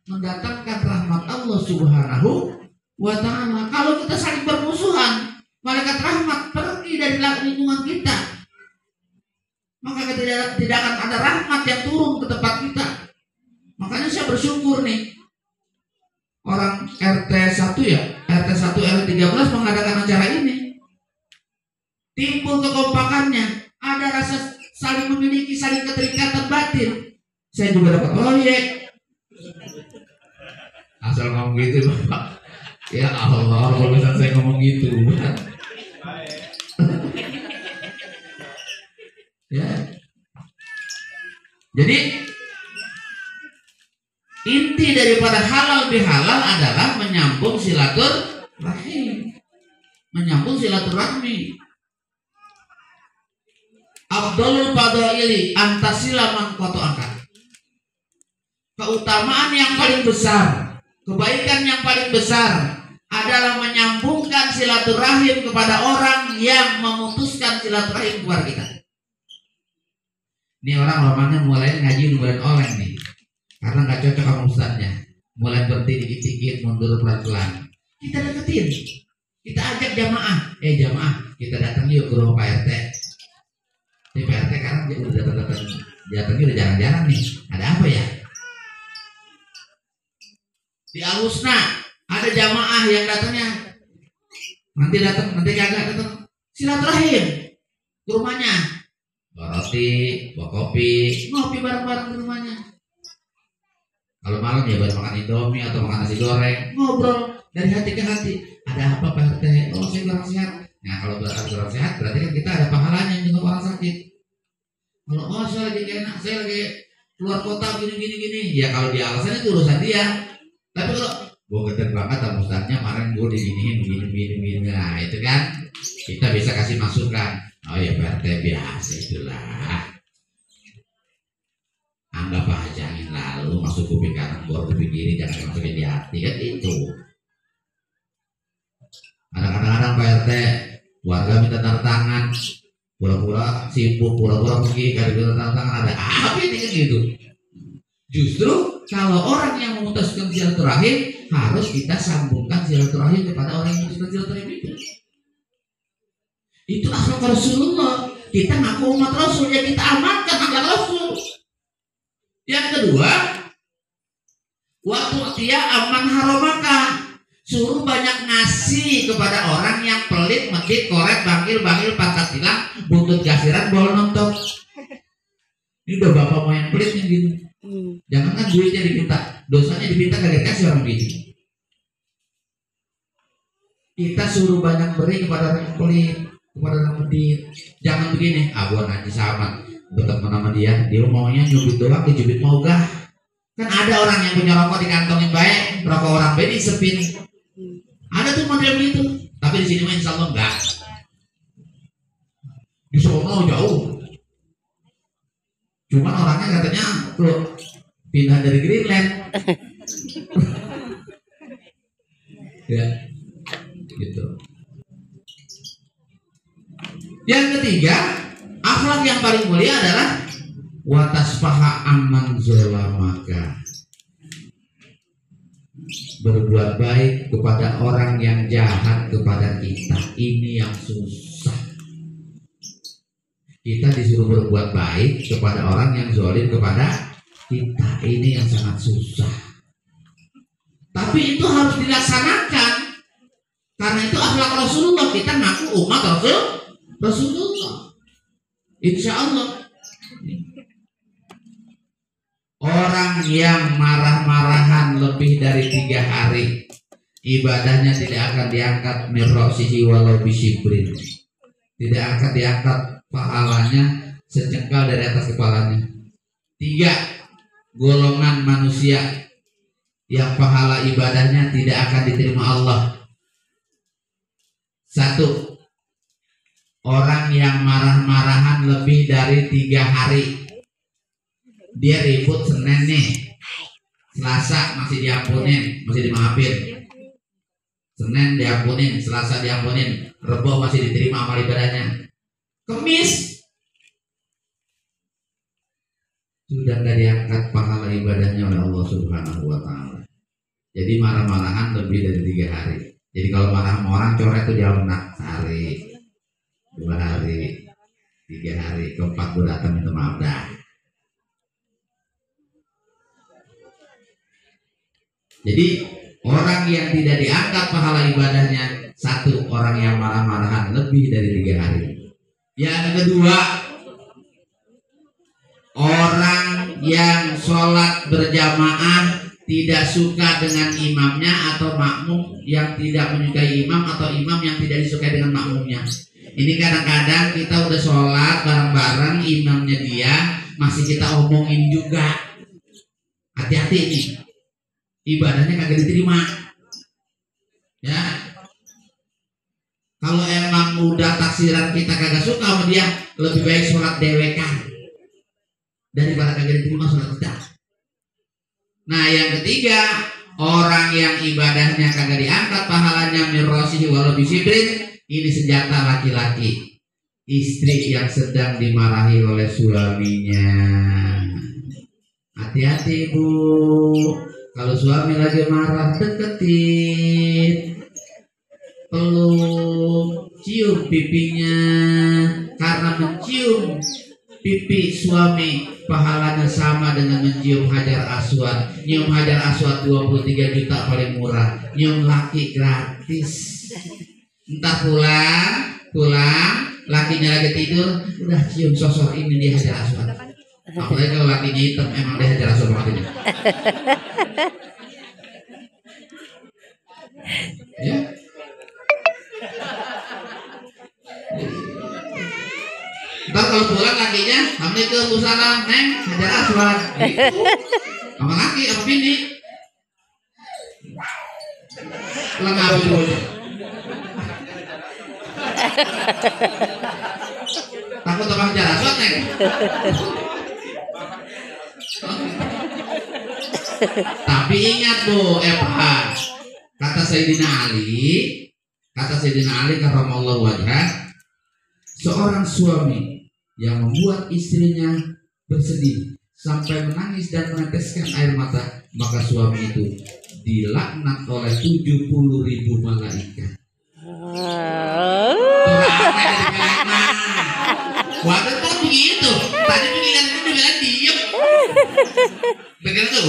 mendatangkan rahmat Allah Subhanahu wa ta'ala. Kalau kita saling bermusuhan, malaikat rahmat pergi dari lingkungan kita, maka tidak akan ada rahmat yang turun ke tempat kita. Makanya saya bersyukur nih, orang RT 1 RT 1 RT 13 mengadakan acara ini. Timbul kekompakannya, ada rasa saling memiliki, saling keterikatan batin. Saya juga dapat proyek. Asal ngomong gitu Bapak. Ya Allah, kalau misalnya saya ngomong gitu. Ya. Jadi inti daripada halal bihalal adalah menyambung silaturahim. Menyambung silaturahmi. Abdul Fadaili antasila man qata'aka. Keutamaan yang paling besar, kebaikan yang paling besar adalah menyambungkan silaturahim kepada orang yang memutuskan silaturahim kepada kita. Ini orang lamanya mulai ngaji mulai oleng nih, karena nggak cocok sama ustadznya. Mulai berhenti dikit-dikit, mundur pelan-pelan. Kita deketin, kita ajak jamaah. Jamaah, kita datang yuk ke rumah Pak RT. Ini Pak RT sekarang dia udah datangnya udah jarang-jarang nih. Ada apa ya? Di Alusna ada jamaah yang datangnya nanti kagak datang silaturahim ke rumahnya, bawa roti, bawa kopi, ngopi bareng-bareng di rumahnya. Kalau malam ya baru makan indomie atau makan nasi goreng, ngobrol dari hati ke hati. Ada apa Pak RT? Oh saya kurang sehat. Nah kalau kurang sehat berarti kan kita ada pahalanya jenguk orang sakit. Kalau saya lagi enak, saya lagi keluar kota gini, ya kalau dia alasannya itu urusan dia. Tapi kalau gue gede banget sama ustadznya, kemarin gue begini, nah itu kan kita bisa kasih masukan. Oh ya Pak RT biasa itulah. Anggap aja angin lalu masuk kuping kanan, keluar kuping kiri, jangan masukin di hati kan itu. Kadang-kadang Pak RT warga minta tanda tangan, pura-pura sibuk, pura-pura pergi, kadang-kadang tanda tangan ada apa ini kan gitu. Justru kalau orang yang memutuskan silaturahim harus kita sambungkan silaturahim kepada orang yang memutuskan silaturahim itu. Itu akhlak Rasulullah. Kita ngaku umat Rasul, ya kita amankan akhlak Rasul. Yang kedua, waktu dia aman haromaka, suruh banyak ngasih kepada orang yang pelit, medit, koret, bangil, patah tilang, buntut gasiran, bol nonton. Ini udah bapak mau yang pelit nih gitu. Jangan kan duitnya diminta, dosanya diminta kagak kasih orang begini. Kita suruh banyak beri kepada orang yang pelit, kepada orang medit. Jangan begini, gua nanti sama berteman sama dia maunya nyubit doang, dijubit mau gah. Kan ada orang yang punya rokok di kantongin baik, rokok orang baik disepin. Ada tuh model gitu. Tapi di sini mah insya Allah enggak. Di sono jauh. Cuman orangnya katanya tuh pindah dari Greenland. Ya, gitu. Yang ketiga, akhlak yang paling mulia adalah watasfaha amman zolamaka. Berbuat baik kepada orang yang jahat kepada kita. Ini yang susah. Kita disuruh berbuat baik kepada orang yang zalim kepada kita. Ini yang sangat susah. Tapi itu harus dilaksanakan. Karena itu akhlak Rasulullah. Kita ngaku umat Rasulullah. Insya Allah. Orang yang marah-marahan lebih dari 3 hari, ibadahnya tidak akan diangkat mirrosihi walau bisibrin. Tidak akan diangkat pahalanya sejengkal dari atas kepalanya. 3 golongan manusia yang pahala ibadahnya tidak akan diterima Allah. 1 orang yang marah-marahan lebih dari 3 hari. Dia ribut Senin nih, Selasa masih diampunin, masih dimaafin. Senin diampunin, Selasa diampunin, Rebo masih diterima amal ibadahnya. Kemis sudah nggak diangkat pahala ibadahnya oleh Allah Subhanahu wa Ta'ala. Jadi marah-marahan lebih dari 3 hari. Jadi kalau marah sama orang coret itu dia enak sehari, 2 hari, 3 hari, keempat gue datang minta maaf dah. Jadi orang yang tidak diangkat pahala ibadahnya, satu, orang yang marah-marahan lebih dari 3 hari. Yang kedua, orang yang sholat berjamaah tidak suka dengan imamnya, atau makmum yang tidak menyukai imam, atau imam yang tidak disukai dengan makmumnya. Ini kadang-kadang kita udah sholat bareng-bareng, imamnya dia masih kita omongin juga. Hati-hati nih, ibadahnya kagak diterima. Ya, kalau emang udah taksiran kita kagak suka sama dia, lebih baik sholat dewekan daripada kagak diterima sholat kita. Nah, yang ketiga, orang yang ibadahnya kagak diangkat pahalanya mirrosihi walau bisibrin, ini senjata laki-laki, istri yang sedang dimarahi oleh suaminya. Hati-hati Bu, kalau suami lagi marah, deketin, peluk, cium pipinya, karena mencium pipi suami pahalanya sama dengan mencium hajar aswad. Nyium hajar aswad 23 juta paling murah, nyium laki gratis. Entar pulang lakinya lagi tidur, udah cium sosok ini dia hajar aswad. Apalagi kalau lakinya hitam, emang dia hajar aswad banget ini. Ya. Ntar kalau pulang lakinya, Assalamualaikum salam, Neng, hajar aswad. Gitu. Sama laki, sama bini. Lengah dulu. Takut sama hajar aswad, Neng. Tapi ingat Bu, kata Sayyidina Ali karramallahu wajhah, seorang suami yang membuat istrinya bersedih sampai menangis dan meneteskan air mata, maka suami itu dilaknat oleh 70.000 malaikat. Waduh kok begitu? Tadi pikiran itu bilang diem. Pikiran tuh,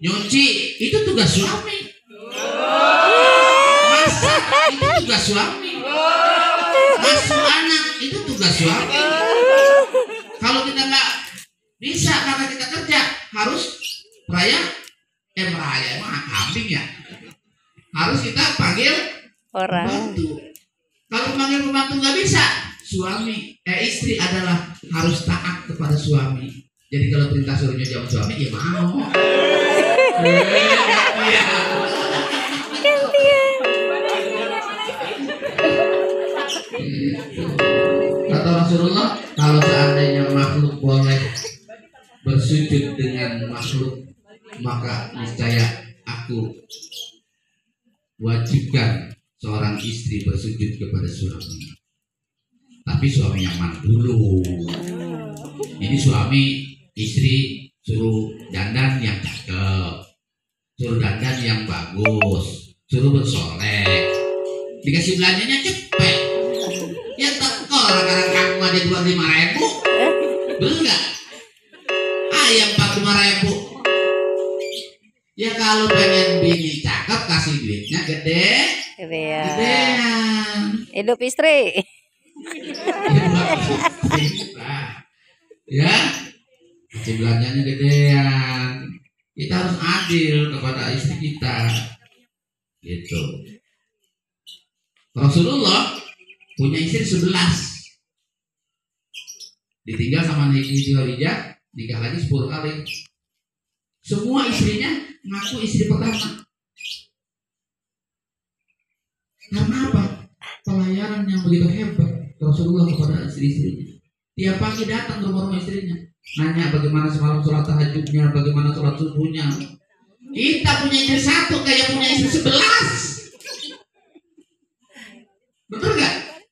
nyuci itu tugas suami. Masak itu tugas suami. Ngasuh anak itu tugas suami. Kalau kita nggak bisa karena kita kerja, harus meraya emang kambing ya. Harus kita panggil orang pembantu. Kalau panggil pembantu nggak bisa, istri adalah harus taat kepada suami. Jadi kalau perintah suruhnya jawab suami, ya mau. Kata Rasulullah, kalau seandainya makhluk boleh bersujud dengan makhluk, maka niscaya aku wajibkan seorang istri bersujud kepada suami. Tapi suami yang mana dulu? Ini suami istri suruh dandan yang cakep, suruh dandan yang bagus, suruh bersolek, dikasih belanjanya cepet. Ya teko sekarang kamu ada 25.000, betul nggak? Ayam 45.000. Ya kalau pengen bini cakep kasih duitnya gedean. Hidup istri. Ya, kasih belanjanya gedean. Kita harus adil kepada istri kita. Gitu. Rasulullah punya istri 11. Ditinggal sama Siti Khadijah, nikah lagi 10 kali. Semua istrinya ngaku istri pertama. Karena apa? Pelayanan yang begitu hebat Rasulullah kepada istri-istrinya. Tiap pagi datang ke rumah istrinya, nanya bagaimana semalam sholat tahajudnya, bagaimana sholat subuhnya. Kita punya istri 1 kayak punya istri 11. Betul gak?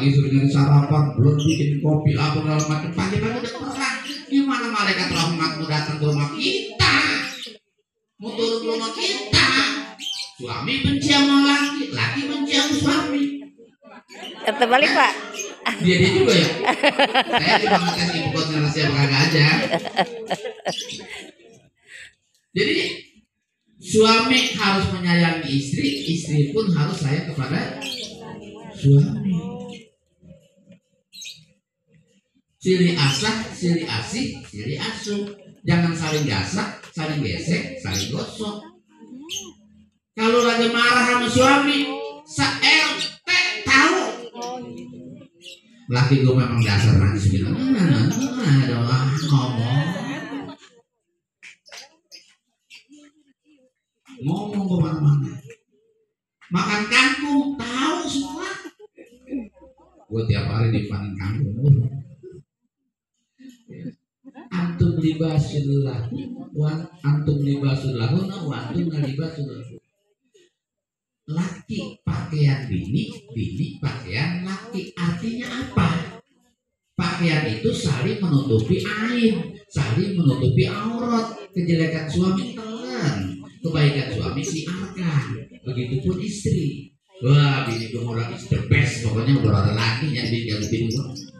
pagi suruh nyari sarapan, belum bikin kopi apa segala macam, pagi-pagi udah perang. Gimana malaikat rahmat mau datang ke rumah kita, mau turun ke rumah kita? Suami benci sama laki, laki benci sama suami. Terbalik Pak. Dia juga ya. Saya cuma ngetes ibu kota rahasia kagak aja. Jadi suami harus menyayangi istri, istri pun harus sayang kepada suami. Silih asah, silih asih, silih asuh. Jangan saling gasak, saling gesek, saling gosok. Kalau lagi marah sama suami, tahu. Laki gue memang dasar nangis bilang, ngomong kemana-mana. Makan kangkung, tahu semua. Gue tiap hari dipanen kangkung. Antum libasul lahu, antum libasul lahu, wa antum libasul lahu. Laki pakaian bini, bini pakaian laki. Artinya apa? Pakaian itu saling menutupi aib, saling menutupi aurat. Kejelekan suami telan, kebaikan suami siarkan. Begitupun istri. Wah, bini gue orang is the best. Pokoknya udah ada laki yang bikin bini gue.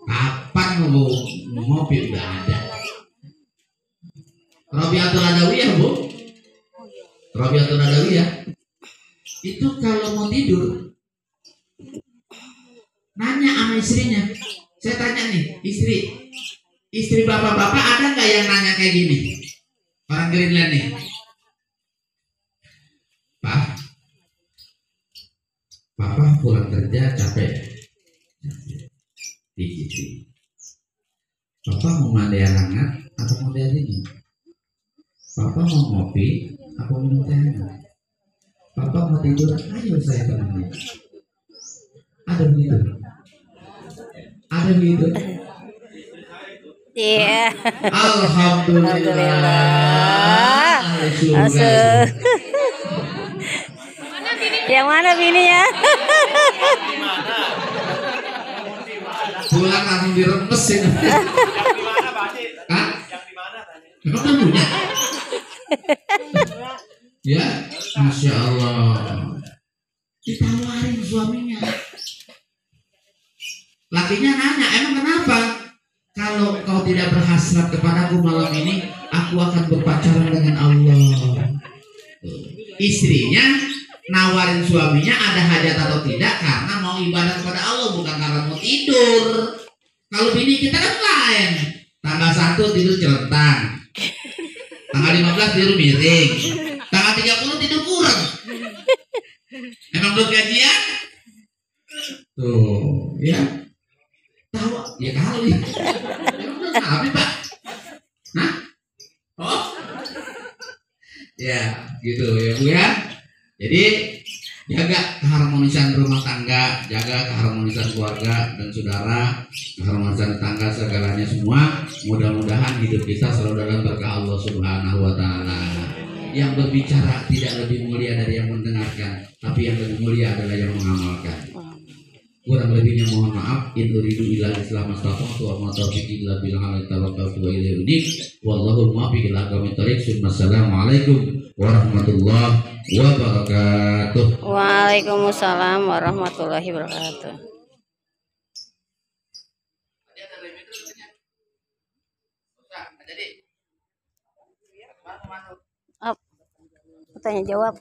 Kapan mau ngopi udah ada. Rabiatul Adawiyah bu, Rabiatul Adawiyah itu kalau mau tidur nanya sama istrinya. Saya tanya nih, istri bapak-bapak ada nggak yang nanya kayak gini? Orang Greenland nih, Pak, Papa pulang kerja capek. Dikit. Papa mau mandi air hangat atau mau air dingin? Papa mau ngopi atau minum teh hangat? Papa mau tidur, ayo saya temani. Ada begitu? Ada begitu? Iya. Alhamdulillah. Yang mana bininya? Pulang langsung diremesin. Yang di mana Pak Haji? Hah? Yang di mana tadi? Emang kan punya? Ya, Masya Allah. Ditawarin suaminya. Lakinya nanya, emang kenapa? Kalau kau tidak berhasrat kepadaku malam ini, aku akan berpacaran dengan Allah. Istrinya nawarin suaminya ada hajat atau tidak karena mau ibadah kepada Allah, bukan karena mau tidur. Kalau bini kita kan lain. Tanggal 1 tidur celentang, tanggal 15 tidur miring, tanggal 30 tidur kurang. Emang belum gajian? Tuh, ya. Tahu ya kali. Emang belum habis Pak? Hah? Oh, ya gitu ya Bu ya. Jadi jaga keharmonisan rumah tangga, jaga keharmonisan keluarga dan saudara, keharmonisan tangga segalanya semua. Mudah-mudahan hidup kita selalu dalam berkah Allah Subhanahu wa taala. Yang berbicara tidak lebih mulia dari yang mendengarkan, tapi yang lebih mulia adalah yang mengamalkan. Kurang lebihnya mohon maaf. In uridu illa islam astagfirullah wa ma taufiqi illa billah alaihi tawakkaltu wa ilaihi unib. Wallahu muwaffiq ila aqwamit thoriq. Wassalamualaikum warahmatullahi wabarakatuh. Waalaikumsalam warahmatullahi wabarakatuh. Tanya jawab.